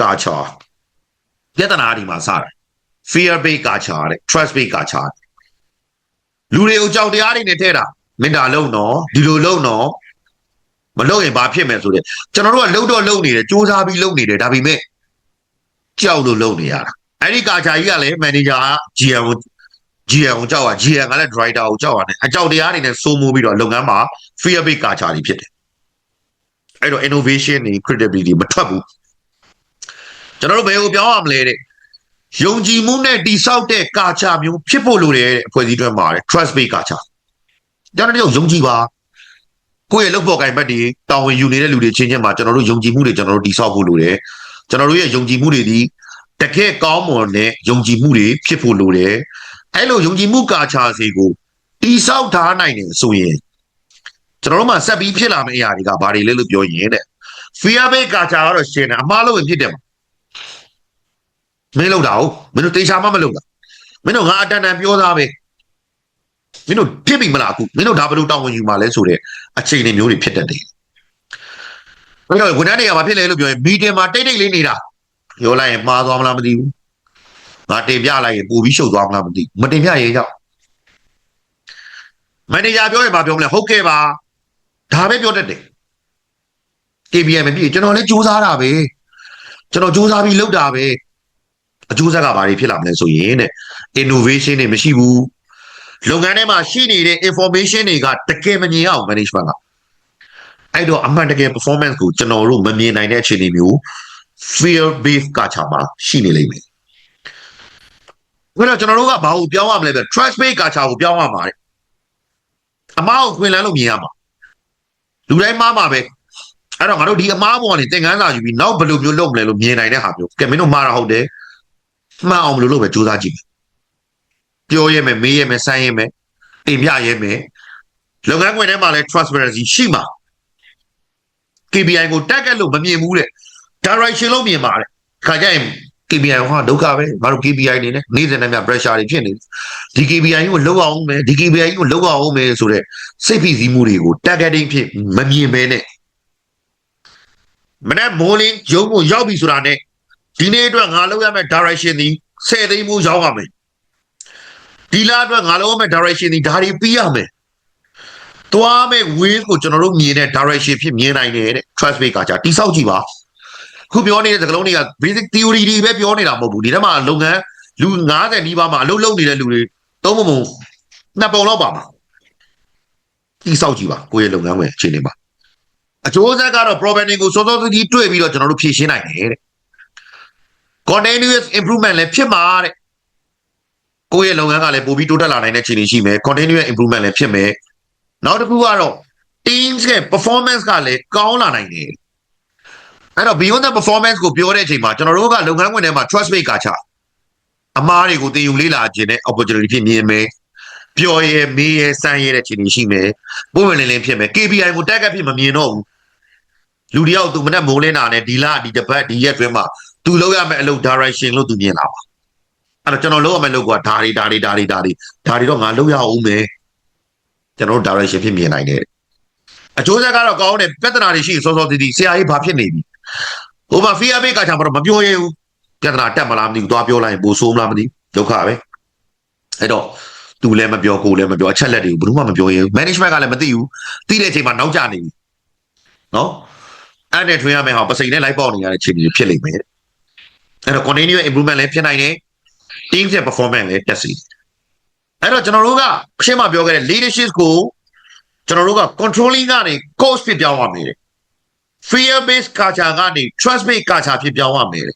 ကာချာပြဿနာဒီမှာစတယ် fear based ကာချာတဲ့ trust based ကာချာလူတွေကိုကြောက်တရားတွေနဲ့ထဲတာမင်းဒါလုံတော့ဒီလိုလုံတော့မလုံရင်ဘာဖြစ်မယ်ဆိုတဲ့ကျွန်တော်တို့ကလုံနေတယ်စူးစမ်းပြီးလုံနေတယ်ဒါပေမဲ့ကြောက်လို့လုံနေရတာအဲ့ဒီကာချာကြီးကလည်း manager က GM ကိုကြောက်တာ GM ကလည်း driver ကိုကြောက်ရတယ်အကြောက်တရားတွေနဲ့စိုးမိုးပြီးတော့လုပ်ငန်းမှာ fear based ကာချာတွေဖြစ်တယ်အဲ့တော့ innovation တွေ credibility မထွက်ဘူးကျွန်တော်တို့ဘယ်ကိုပြောင်းရမလဲတဲ့ယုံကြည်မှုနဲ့တိဆောက်တဲ့ကာချာမျိုးဖြစ်ဖို့လိုတယ်တဲ့အဖွဲ့အစည်းတွင်းမှာတဲ့ trust based ကာချာကျွန်တော်တို့ယုံကြည်ပါကိုယ့်ရဲ့လုပ်ဖို့ကိုင်ဘက်တွေတာဝန်ယူနေတဲ့လူတွေချင်းချင်းမှာကျွန်တော်တို့ယုံကြည်မှုတွေကျွန်တော်တို့တိဆောက်ဖို့လိုတယ်ကျွန်တော်တို့ရဲ့ယုံကြည်မှုတွေဒီတကယ်ကောင်းမွန်တဲ့ယုံကြည်မှုတွေဖြစ်ဖို့လိုတယ်အဲ့လိုယုံကြည်မှုကာချာစီကိုတိဆောက်ထားနိုင်တယ်ဆိုရင်ကျွန်တော်တို့မှဆက်ပြီးဖြစ်လာမယ့်အရာတွေကဘာတွေလဲလို့ပြောရင်တဲ့ fear based ကာချာကတော့ရှင်းတယ်အမှားလို့ဖြစ်တယ်မင်းလောက်တာဟုတ်မင်းတို့တေချာမှမလုပ်တာမင်းတို့ငါအတန်တန်ပြောသားပဲမင်းတို့ဖြစ်ပြီမလားအခုမင်းတို့ဒါဘယ်လိုတောင်းဝင်ယူမှာလဲဆိုတဲ့အခြေအနေမျိုးတွေဖြစ်တတ်တယ်အဲ့တော့ဝန်ထမ်းတွေကဘာဖြစ်လဲလို့ပြောရင်မီတင်မှာတိတ်လေးနေတာပြောလိုက်ရင်မှားသွားမလားမသိဘူးငါတင်ပြလိုက်ရင်ပို့ပြီးရှုပ်သွားမလားမသိမတင်ပြရင်ကြောက်မန်နေဂျာပြောရင်ဘာပြောမလဲဟုတ်ကဲ့ပါဒါပဲပြောတတ်တယ် KPI မပြည့်ကျွန်တော်လည်းစူးစမ်းတာပဲကျွန်တော်စူးစမ်းပြီးလုပ်တာပဲအကျိုးဆက်ကဘာတွေဖြစ်လာမလဲဆိုရင်တဲ့ innovation တွေမရှိဘူးလုပ်ငန်းထဲမှာရှိနေတဲ့ information တွေကတကယ်မမြင်အောင် management ကအဲ့တော့အမှန်တကယ် performance ကိုကျွန်တော်တို့မမြင်နိုင်တဲ့အခြေအနေမျိုး fear based ကချာမှာရှိနေလိမ့်မယ်အဲ့တော့ကျွန်တော်တို့ကဘာကိုပြောင်းရမလဲပြ trust based ကချာကိုပြောင်းရမှာတဲ့အမားကိုခွင်လန်းလို့မြင်ရမှာလူတိုင်းမှားမှာပဲအဲ့တော့ငါတို့ဒီအမားပေါ်ကနေသင်ခန်းစာယူပြီးနောက်ဘယ်လိုမျိုးလုပ်မလဲလို့မြင်နိုင်တဲ့ဟာမျိုးကဲမင်းတို့မှားတာဟုတ်တယ်မှန်အောင်လို့ပဲစူးစမ်းကြည့်ပြောရဲမယ်မေးရဲမယ်ဆိုင်းရဲမယ်တင်ပြရဲမယ်လုပ်ငန်းခွင်ထဲမှာလည်း transparency ရှိမှာ KPI ကိုတက်ခဲ့လို့မမြင်ဘူးတဲ့ direction လို့မြင်ပါတယ်ခါကြရင် KPI ဟောဒုက္ခပဲငါတို့ KPI နေနဲ့နေ့စဉ်နဲ့မြ pressure တွေဖြစ်နေဒီ KPI ကိုလောက်အောင်မယ်ဒီ KPI ကိုလောက်အောင်မယ်ဆိုတဲ့စိတ်ဖိစီးမှုတွေကို targeting ဖြစ်မမြင်ပဲနဲ့မနေ့မိုးလင်းရုံးကိုရောက်ပြီဆိုတာနဲ့ဒီနေ့အတွက်ငါလောက်ရမယ့် direction ဒီ10သိန်းမိုးရောက်ရမယ်ဒီလအတွက်ငါလောက်ရမယ့် direction ဒီဒါတွေပြီးရမယ်သွားမဲ့ way ကိုကျွန်တော်တို့မြင်တဲ့ direction ဖြစ်မြင်နိုင်တယ်တဲ့ trust based ကကြာတိဆောက်ကြည့်ပါခုပြောနေတဲ့စကားလုံးတွေက basic theory တွေပဲပြောနေတာမဟုတ်ဘူးဒီထဲမှာလုပ်ငန်းလူ90နီးပါးမှာအလုပ်လုပ်နေတဲ့လူတွေသုံးပုံနှစ်ပုံလောက်ပါမှာတိဆောက်ကြည့်ပါကိုယ့်ရဲ့လုပ်ငန်းဝင်အခြေအနေမှာအကျိုးဆက်ကတော့ problem တွေကိုစောစောစီးတွေ့ပြီးတော့ကျွန်တော်တို့ဖြေရှင်းနိုင်တယ်တဲ့ continuous improvement လည်းဖြစ်မှာတဲ့ကိုယ့်ရဲ့လုပ်ငန်းကလည်းပိုပြီးတိုးတက်လာနိုင်တဲ့အခြေအနေရှိမယ် continuous improvement လည်းဖြစ်မယ်နောက်တစ်ခုကတော့ teams ရဲ့ performance ကလည်းကောင်းလာနိုင်တယ်အဲ့တော့ beyond the performance ကိုပြောတဲ့အချိန်မှာကျွန်တော်တို့ကလုပ်ငန်းခွင်ထဲမှာ trust based ကချအမားတွေကိုသင်ယူလေ့လာခြင်းနဲ့ opportunity ဖြစ်မြင်မယ်ပြောရဲမေးရဲစမ်းရဲတဲ့အခြေအနေရှိမယ်ပုံမှန်လင်းဖြစ်မယ် KPI ကိုတက်ဖြစ်မမြင်တော့ဘူးလူတယောက်သူမနဲ့မိုးလင်းတာနဲ့ဒီလဒီတစ်ပတ်ဒီရက်တွင်းမှာသူလောက်ရမယ့်အလုပ် direction လို့သူမြင်လာပါအဲ့တော့ကျွန်တော်လောက်ရမယ့်လုပ်ကဒါတွေတော့ငါလောက်ရအောင်မယ်ကျွန်တော်တို့ direction ဖြစ်မြင်နိုင်တယ်အကျိုးဆက်ကတော့ကောင်းတယ်ပြဿနာတွေရှိစောစောတီးတီးဆရာကြီးဘာဖြစ်နေပြီဟိုမှာ fear based ကချာမတော့မပြောရဘူးပြဿနာတက်မလားမသိဘူးသွားပြောလိုက်ရင်ပိုဆိုးမလားမသိဒုက္ခပဲအဲ့တော့သူလည်းမပြောကိုလည်းမပြောအချက်လက်တွေကိုဘယ်သူမှမပြောရဘူး management ကလည်းမသိဘူးသိတဲ့အချိန်မှာနောက်ကျနေပြီနော်အဲ့နဲ့ထွင်ရမယ်ဟာပစိန်နဲ့လိုက်ပေါက်နေရတဲ့အခြေအနေဖြစ်လိမ့်မယ်အဲ့တော့ continuous improvement လည်းဖြစ်နိုင်တယ် team ရဲ့ performance လည်းတက်စီအဲ့တော့ကျွန်တော်တို့ကရှင်းမပြောခဲ့တဲ့ leadership ကိုကျွန်တော်တို့က controlling ကနေ coach ဖြစ်ပြောင်းရမယ် fear based culture ကနေ trust based culture ဖြစ်ပြောင်းရမယ်